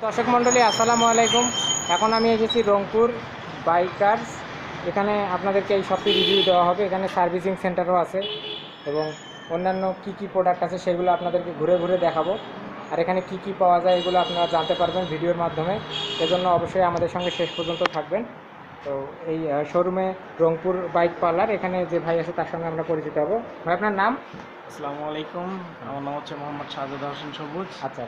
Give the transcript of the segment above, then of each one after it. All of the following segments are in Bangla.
দর্শক মণ্ডলী আসসালামু আলাইকুম। এখন আমি এসেছি রংপুর বাইকার্স। এখানে আপনাদেরকে এই শপটি রিভিউ দেওয়া হবে। এখানে সার্ভিসিং সেন্টারও আছে এবং অন্যান্য কি প্রোডাক্ট আছে সেগুলো আপনাদেরকে ঘুরে ঘুরে দেখাবো। আর এখানে কি পাওয়া যায় এগুলো আপনারা জানতে পারবেন ভিডিওর মাধ্যমে। এজন্য অবশ্যই আমাদের সঙ্গে শেষ পর্যন্ত থাকবেন। তো এই শোরুমে রংপুর বাইক পার্লার, এখানে যে ভাই আছে তার সঙ্গে আমরা পরিচিত হব। ভাই আপনার নাম? আসসালামু আলাইকুম, আমার নাম হচ্ছে মোহাম্মদ শাহজাদ হোসেন সবুজ। আচ্ছা,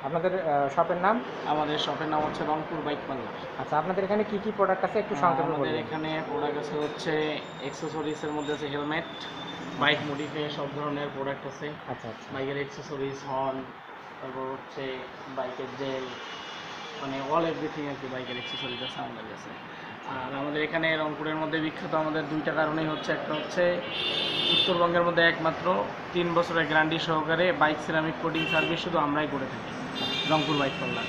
আপনাদের শপের নাম? আমাদের শপের নাম হচ্ছে রংপুর বাইক পার্লার। আচ্ছা, আপনাদের এখানে কি প্রোডাক্ট আছে একটু সংক্ষেপে বলুন। আমাদের এখানে প্রোডাক্ট আছে হচ্ছে অ্যাক্সেসরিজের মধ্যে আছে হেলমেট, বাইক মডিফাই সব ধরনের প্রোডাক্ট আছে। আচ্ছা, বাইকের অ্যাক্সেসরিজ, হর্ন, তারপর হচ্ছে বাইকের যে মানে অল এভরিথিং আর কি বাইকের অ্যাক্সেসরিজ আছে আমাদের কাছে। আর আমাদের এখানে রংপুরের মধ্যে বিখ্যাত আমাদের দুইটা কারণেই হচ্ছে, একটা হচ্ছে উত্তরবঙ্গের মধ্যে একমাত্র 3 বছরের গ্যারান্টি সহকারে বাইক সিরামিক কোটিং সার্ভিস শুধু আমরাই করে থাকি, রংপুর বাইক পার্লার।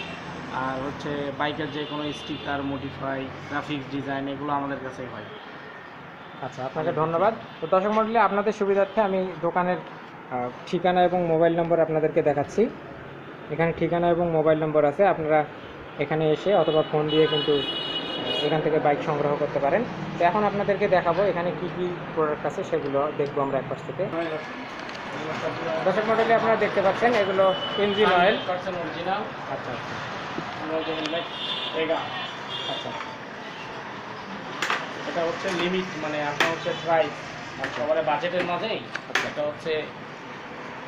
আর হচ্ছে বাইকের যে কোনো স্টিকার, মডিফাই, গ্রাফিক্স ডিজাইন এগুলো আমাদের কাছেই হয়। আচ্ছা, আপনাকে ধন্যবাদ। তো দর্শক মণ্ডলী, আপনাদের সুবিধার্থে আমি দোকানের ঠিকানা এবং মোবাইল নম্বর আপনাদেরকে দেখাচ্ছি। এখানে ঠিকানা এবং মোবাইল নম্বর আছে, আপনারা এখানে এসে অথবা ফোন দিয়ে কিন্তু এখান থেকে বাইক সংগ্রহ করতে পারেন। তো এখন আপনাদেরকে দেখাবো এখানে কি প্রোডাক্ট আছে সেগুলো দেখবো আমরা এক পাশ থেকে। দর্শক মণ্ডলী, আপনারা দেখতে পাচ্ছেন এগুলো ইঞ্জিন অয়েল অরিজিনাল। আচ্ছা আচ্ছা, এটা হচ্ছে লিমিট, মানে আপনার হচ্ছে প্রাইস সবার বাজেটের মাঝেই। এটা হচ্ছে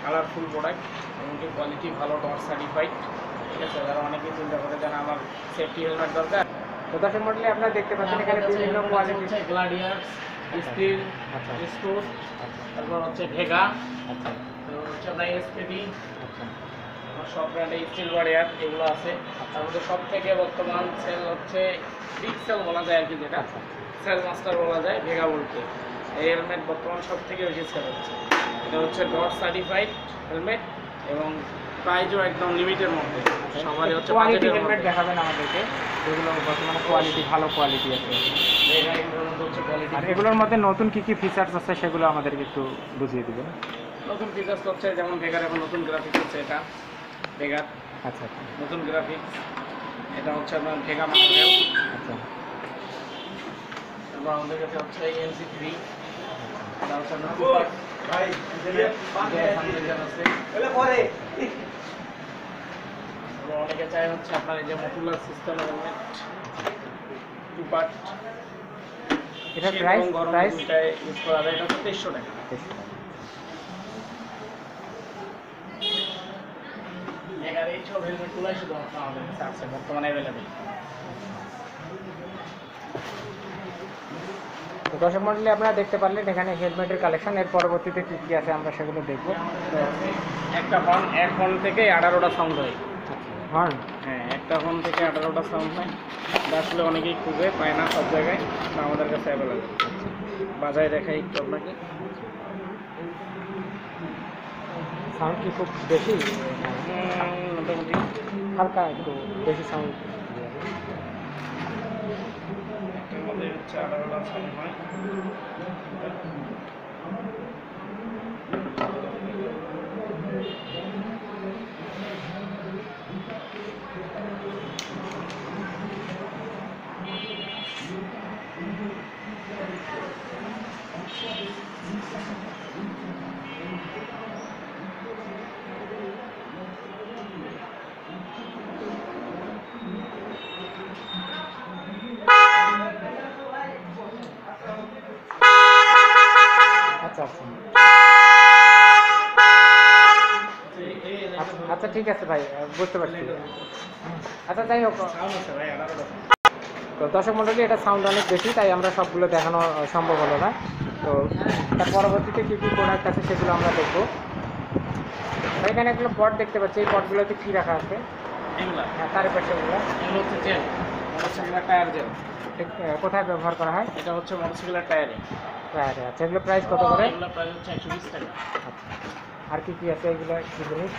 কালারফুল প্রোডাক্ট, এমনকি কোয়ালিটি ভালো, ডট সার্টিফাইড। ঠিক আছে, যারা অনেকেই চিন্তা করে যেন আমার সেফটি হেলমেট দরকার। তো দর্শক মণ্ডলী, আপনারা দেখতে পাচ্ছেন এখানে বিভিন্ন কোয়ালিটি গ্লাডিয়ার্স, স্টিল, স্টোর, তারপর হচ্ছে ভেগা, তারপর হচ্ছে আপনার এসপিডি, সব ব্র্যান্ডের স্টিল ওয়ারিয়ার এগুলো আছে। তার মধ্যে সব থেকে বর্তমান সেল হচ্ছে বিগ সেল বলা যায় আর কি, যেটা সেল মাস্টার বলা যায় ভেগা বলতে। এই হেলমেট বর্তমান সব থেকে বেশি সেল হচ্ছে। এটা হচ্ছে ডট সার্টিফাইড হেলমেট এবং প্রাইসও একদম লিমিটের মধ্যে। সবারই হচ্ছে কোয়ালিটি হেলমেট দেখাবেন আমাদেরকে, যেগুলো বর্তমানে কোয়ালিটি ভালো কোয়ালিটি আছে। আর এগুলোর মধ্যে নতুন কি ফিচার্স আছে সেগুলো আমাদেরকে একটু বুঝিয়ে দিবেন। নতুন ফিচার্স হচ্ছে যেমন ভেগার এখন নতুন গ্রাফিক্স হচ্ছে, এটা ভেগার আচ্ছা নতুন গ্রাফিক্স। এটা হচ্ছে আপনার ভেগা মডেল। আচ্ছা, তারপর আমাদের কাছে হচ্ছে NC3, এটা হচ্ছে আপনার অনেকে চাই হচ্ছে আপনার এই যে মডুলার সিস্টেম হেলমেট 2 পার্ট। এটা প্রাইস ইউজ করা যায়, এটা হচ্ছে 2300 টাকা। এই সব হেলমেটগুলোই শুধু আমাদের কাছে আছে বর্তমানে অ্যাভেলেবেল। দর্শক মণ্ডলী, আপনারা দেখতে পারলেন এখানে হেলমেটের কালেকশন। এর পরবর্তীতে কি আছে আমরা সেগুলো দেখবো। একটা হর্ন, এক হর্ন থেকে 18টা সাউন্ড হয়। হর্ন? হ্যাঁ, একটা হর্ন থেকে 18টা সাউন্ড হয়। আসলে অনেকেই খুঁজে পায় না সব জায়গায়, আমাদের কাছে অ্যাভেলেবেল। বাজায় দেখাই একটু আপনাকে। সাউন্ড কি খুব বেশি? মোটামুটি হালকা একটু বেশি সাউন্ড। আমাদের হচ্ছে 18টা সাউন্ড হয়। আচ্ছা ঠিক আছে ভাই, বুঝতে পারছি। আচ্ছা, যাই হোক, তো দর্শক মণ্ডলী, এটা সাউন্ড অনেক বেশি, তাই আমরা সবগুলো দেখানো সম্ভব হলো না। তো তার পরবর্তীতে কী প্রোডাক্ট আছে সেগুলো আমরা দেখবো। এখানে একটা পট দেখতে পাচ্ছি, এই পটগুলোতে কী রাখা আছে? হ্যাঁ, তার পাশে এগুলো হচ্ছে জেল, মোটরসাইকেলের টায়ার জেল। কোথায় ব্যবহার করা হয়? এটা হচ্ছে মোটরসাইকেলের টায়ারে। আচ্ছা, এগুলো প্রাইস কত করে? এগুলো প্রাইস হচ্ছে 120 টাকা। আচ্ছা, আর কি আছে এগুলো কি জিনিস?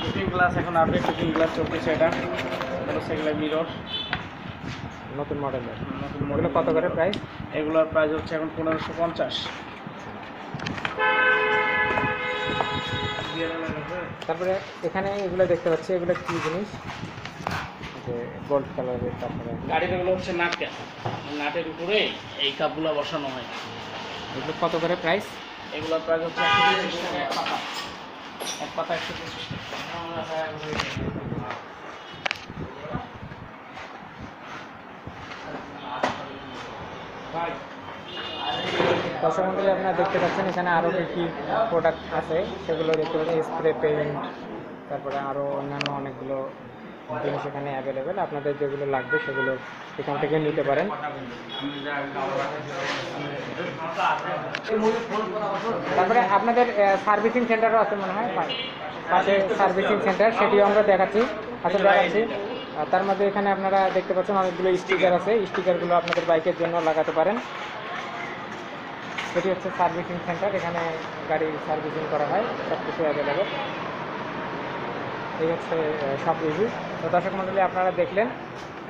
লুকিং গ্লাস, এখন আপডেট লুকিং গ্লাস চলতেছে। এটা মোটরসাইকেলের মিরর, নতুন মডেলের। নতুন মডেল কত করে প্রাইস? এগুলোর প্রাইস হচ্ছে এখন 1550। তারপরে এখানে এগুলো দেখতে পাচ্ছি, এগুলো কি জিনিস, যে গোল্ড কালারের, তারপরে গাড়ির এগুলো হচ্ছে নাটের উপরে এই কাপগুলো বসানো হয়। এগুলো কত করে প্রাইস? এগুলোর প্রাইস হচ্ছে 130 টাকা এক পাতা। এক পাতা 130 টাকা। দর্শক মন্ডলী, আপনারা দেখতে পাচ্ছেন এখানে আরও কী কী প্রোডাক্ট আছে সেগুলো দেখতে পাচ্ছেন। স্প্রে পেইন্ট, তারপরে আরও অন্যান্য অনেকগুলো জিনিস এখানে অ্যাভেলেবেল। আপনাদের যেগুলো লাগবে সেগুলো এখান থেকে নিতে পারেন। তারপরে আপনাদের সার্ভিসিং সেন্টারও আছে মনে হয়, পাশে সার্ভিসিং সেন্টার, সেটিও আমরা দেখাচ্ছি। দেখাচ্ছি। তার মধ্যে এখানে আপনারা দেখতে পাচ্ছেন অনেকগুলো স্টিকার আছে, স্টিকারগুলো আপনাদের বাইকের জন্য লাগাতে পারেন। এটি হচ্ছে সার্ভিসিং সেন্টার, এখানে গাড়ি সার্ভিসিং করা হয়, সব কিছু অ্যাভেলেবেল। এই হচ্ছে সব রিভিউ। তো দর্শক মণ্ডলী, আপনারা দেখলেন।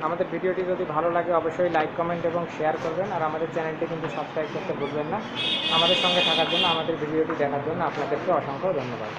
আমাদের ভিডিওটি যদি ভালো লাগে অবশ্যই লাইক, কমেন্ট এবং শেয়ার করবেন। আর আমাদের চ্যানেলটি কিন্তু সাবস্ক্রাইব করতে ভুলবেন না। আমাদের সঙ্গে থাকার জন্য, আমাদের ভিডিওটি দেখার জন্য আপনাদেরকে অসংখ্য ধন্যবাদ।